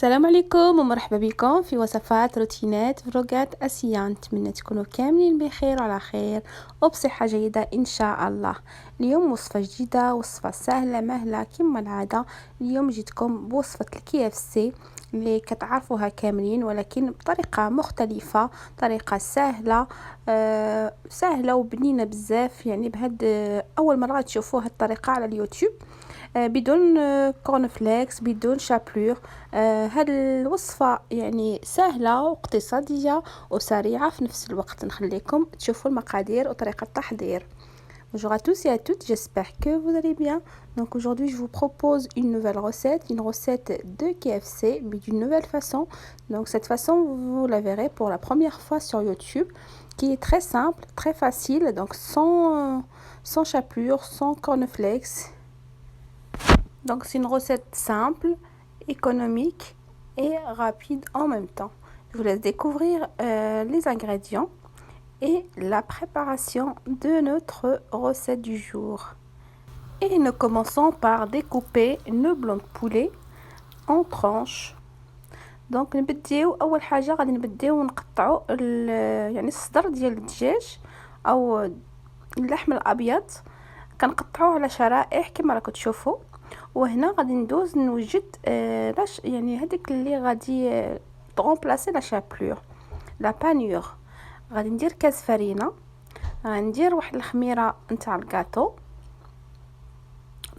السلام عليكم ومرحبا بكم في وصفات روتينات فلوقات آسيا. نتمنى تكونوا كاملين بخير وعلى خير وبصحة جيدة إن شاء الله. اليوم وصفة جديدة، وصفة سهلة مهلة كما العادة. اليوم جيتكم بوصفة الكي اف سي اللي كتعرفوها كاملين، ولكن بطريقة مختلفة، طريقة سهلة سهلة وبنينة بزاف. يعني بهاد أول مرة تشوفوا هاد الطريقة على اليوتيوب، بدون كورنفليكس، بدون شابلور. هاد الوصفة يعني سهلة واقتصادية وسريعة في نفس الوقت. نخليكم تشوفوا المقادير وطريقة التحضير. Bonjour à tous et à toutes, j'espère que vous allez bien. Donc aujourd'hui je vous propose une nouvelle recette, une recette de KFC, mais d'une nouvelle façon. Donc cette façon vous la verrez pour la première fois sur YouTube, qui est très simple, très facile, donc sans chapelure, sans cornflakes. Donc c'est une recette simple, économique et rapide en même temps. Je vous laisse découvrir les ingrédients et la préparation de notre recette du jour. Et nous commençons par découper nos blancs de poulet en tranches. دونك نبداو اول حاجه غادي نبداو نقطعوا يعني الصدر ديال الدجاج او اللحم الابيض، كنقطعوه على شرائح كما راكم تشوفوا. وهنا غادي ندوز نوجد يعني هذيك اللي غادي تغومبلاسي لا شابلور، لا بانيور. غادي ندير كاس فرينه، غندير واحد الخميره نتاع الكاطو.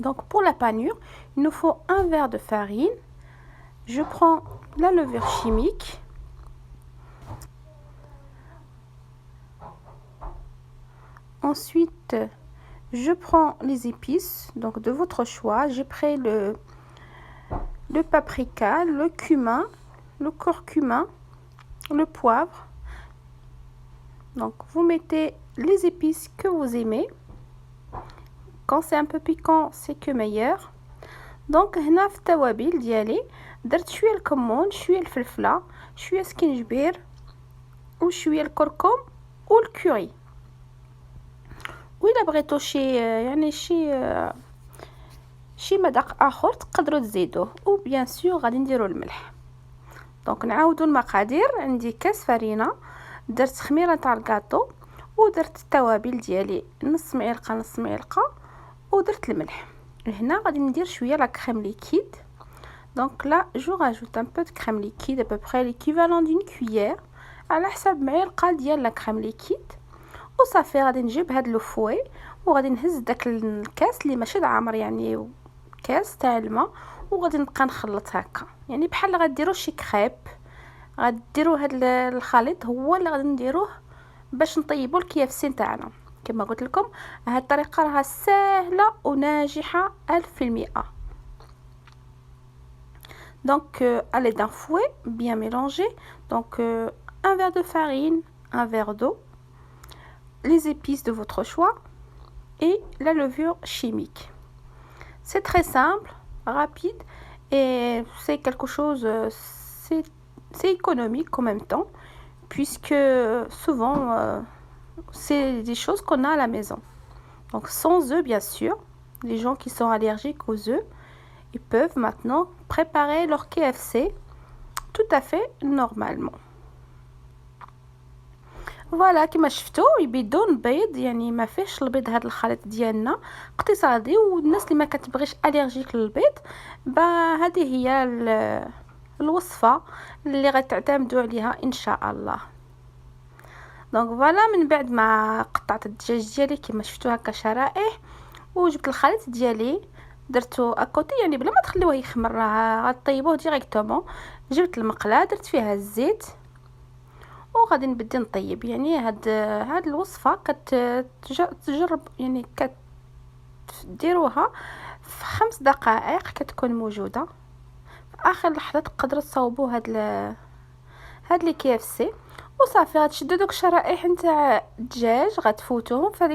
Donc pour la panure, il nous faut un verre de farine. Je prends la levure chimique. Ensuite, je prends les épices, donc de votre choix. J'ai pris le paprika, le cumin, le curcuma, le poivre. Donc vous mettez les épices que vous aimez. Quand c'est un peu piquant, c'est que meilleur. دونك هنا في التوابل ديالي درت شويه الكمون، شويه الفلفله، شويه سكينجبير وشويه الكركم والكوري. وإلا بغيتو يعني شي مذاق اخر تقدروا تزيدوه، و بيان سور غادي نديروا الملح. دونك نعاودوا المقادير. عندي كاس فرينه، درت خميره تاع الكاطو، ودرت التوابل ديالي نص معلقه، ودرت الملح. هنا غادي ندير شويه لا كريم ليكيد. Donc là je rajoute un peu de crème liquide, à peu près l'équivalent d'une cuillère على حسب معلقه ديال لا كريم ليكيد. وصافي غادي نجيب هاد لو فوي وغادي نهز داك الكاس اللي ماشي عامر، يعني كاس تاع الماء، وغادي نبقى نخلط هكا، يعني بحال غديروا شي كريب. غديروا هاد الخليط هو اللي غادي نديروه باش نطيبوا الكيافسي تاعنا. كما قلت لكم هاد الطريقه راها سهله وناجحه 1000%. Donc à l'aide d'un fouet bien mélangé, donc un verre de farine, un verre d'eau, les épices de votre choix et la levure chimique. C'est très simple, rapide et c'est quelque chose, c'est économique en même temps, puisque souvent c'est des choses qu'on a à la maison. Donc sans œufs bien sûr. Les gens qui sont allergiques aux œufs, ils peuvent maintenant préparer leur KFC tout à fait normalement. فوالا كما شفتوا بدون بيض، يعني ما فيهش البيض. هذا الخليط ديالنا اقتصادي، والناس اللي ما كتبغيش الرجيك للبيض هذه هي الوصفه اللي غتعتمدوا عليها ان شاء الله. دونك فوالا من بعد ما قطعت الدجاج ديالي كما شفتوا هكا شرائح، وجبت الخليط ديالي درتو اكوتي، يعني بلا ما تخليوه يخمر، راه غطيبوه ديريكتومون. جبت المقله درت فيها الزيت وغادي نبدا نطيب. يعني هاد الوصفه كتجرب، يعني كتديروها في 5 دقائق كتكون موجوده. في اخر لحظه تقدروا تصاوبوا هاد لي كي اف سي. وصافي غتشدوا دوك الشرائح نتاع الدجاج غتفوتوهم في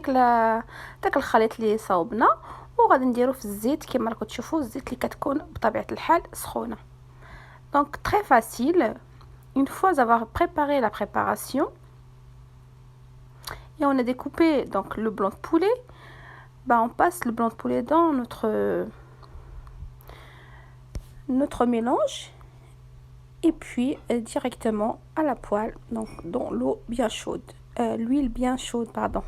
داك الخليط اللي صاوبنا، وغادي نديرو في الزيت كما راكم تشوفوا، الزيت اللي كتكون بطبيعه الحال سخونه. Donc très facile. Une fois avoir préparé la préparation et on a découpé donc le blanc de poulet, on passe le blanc de poulet dans notre mélange et puis directement à la poêle, donc dans l'eau bien chaude, l'huile bien chaude, pardon.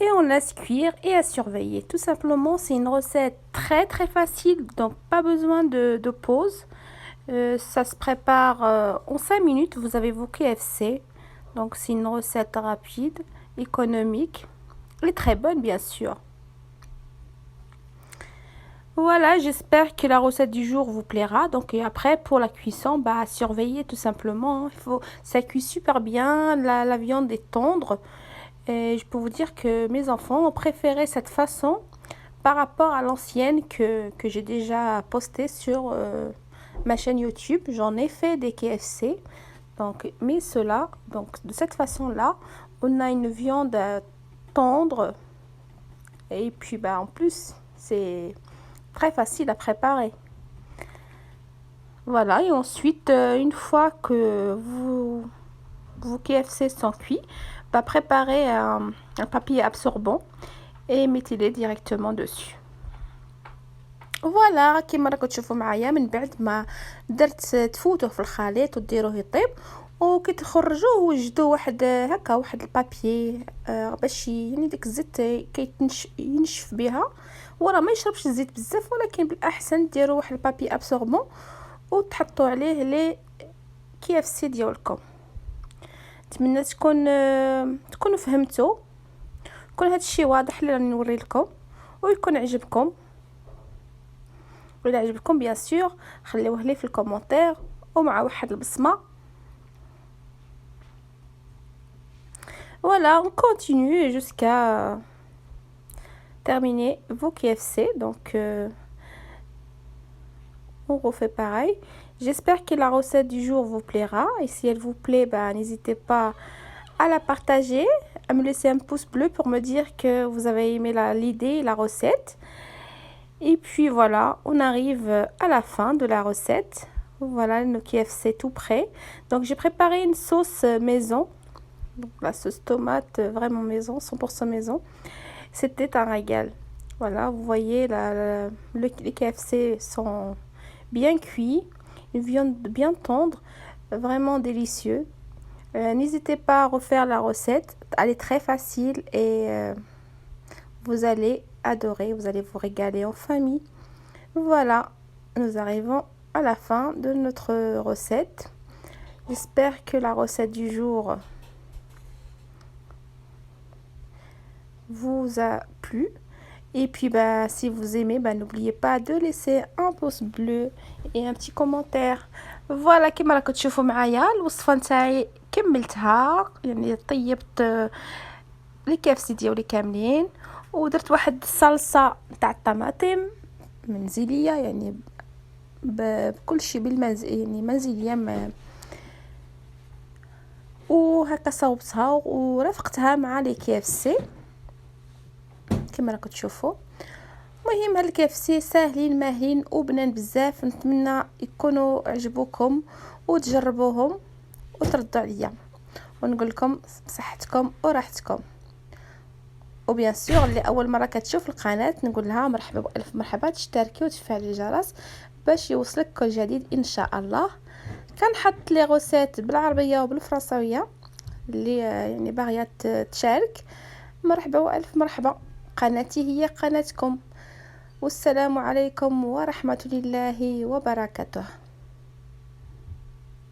Et on laisse cuire et à surveiller. Tout simplement, c'est une recette très très facile, donc pas besoin de pause. Ça se prépare en 5 minutes, vous avez vos KFC. Donc c'est une recette rapide, économique et très bonne bien sûr. Voilà, j'espère que la recette du jour vous plaira. Donc et après pour la cuisson, bah surveillez tout simplement. Ça cuit super bien, la viande est tendre. Et je peux vous dire que mes enfants ont préféré cette façon par rapport à l'ancienne que j'ai déjà postée sur ma chaîne YouTube. J'en ai fait des KFC. Donc, mais cela, donc de cette façon-là, on a une viande tendre. Et puis, bah, en plus, c'est très facile à préparer. Voilà, et ensuite, une fois que vos KFC sont cuits, bah, préparez un papier absorbant et mettez-les directement dessus. فوالا كيما راكم تشوفوا معايا من بعد ما درت تفوتوه في الخليط وديروه يطيب وكي تخرجوه وجدوا واحد هكا واحد البابي باش يعني ديك الزيت ينشف بها. وراه ما يشربش الزيت بزاف، ولكن بالاحسن ديروا واحد البابي ابسوربون وتحطوا عليه لي KFC ديالكم. نتمنى تكونوا فهمتوا، يكون هذا الشيء واضح اللي راني نوري لكم ويكون عجبكم. وإذا عجبكم بيان سور خليوه لي في الكومنتير ومع واحد البصمه. Voilà, on continue jusqu'à terminer vos KFC. Donc on refait pareil. J'espère que la recette du jour vous plaira, et si elle vous plaît, bah, n'hésitez pas à la partager, à me laisser un pouce bleu pour me dire que vous avez aimé l'idée et la recette. Et puis voilà, on arrive à la fin de la recette. Voilà, nos KFC tout prêt. Donc j'ai préparé une sauce maison, donc la sauce tomate vraiment maison, 100% maison. C'était un régal. Voilà, vous voyez les KFC sont bien cuits, une viande bien tendre, vraiment délicieux. N'hésitez pas à refaire la recette, elle est très facile et vous allez adorer, vous allez vous régaler en famille. Voilà, nous arrivons à la fin de notre recette. J'espère que la recette du jour vous a plu. Et puis bah, si vous aimez, bah, n'oubliez pas de laisser un pouce bleu et un petit commentaire. فوالا كما راكم تشوفوا معايا الوصفه نتاعي كملتها، يعني طيبت لي كافسي ديالي كاملين ودرت واحد الصلصه تاع الطماطم منزليه، يعني بكل شيء يعني منزليه وهكا صوبتها ورفقتها مع لي كافسي كما راكم تشوفوا. المهم هاد الكافسي ساهلين ماهلين وبنان بزاف، نتمنى يكونوا عجبوكم وتجربوهم وتردوا عليا، ونقول لكم بصحتكم وراحتكم. وبيان سور اللي اول مره كتشوف القناه نقول لها مرحبا والف مرحبا، تشتركي وتفعلي الجرس باش يوصلك كل جديد ان شاء الله. كنحط لي غوسيت بالعربيه وبالفرنساويه اللي يعني باغيه تشارك. مرحبا والف مرحبا، قناتي هي قناتكم، والسلام عليكم ورحمه الله وبركاته.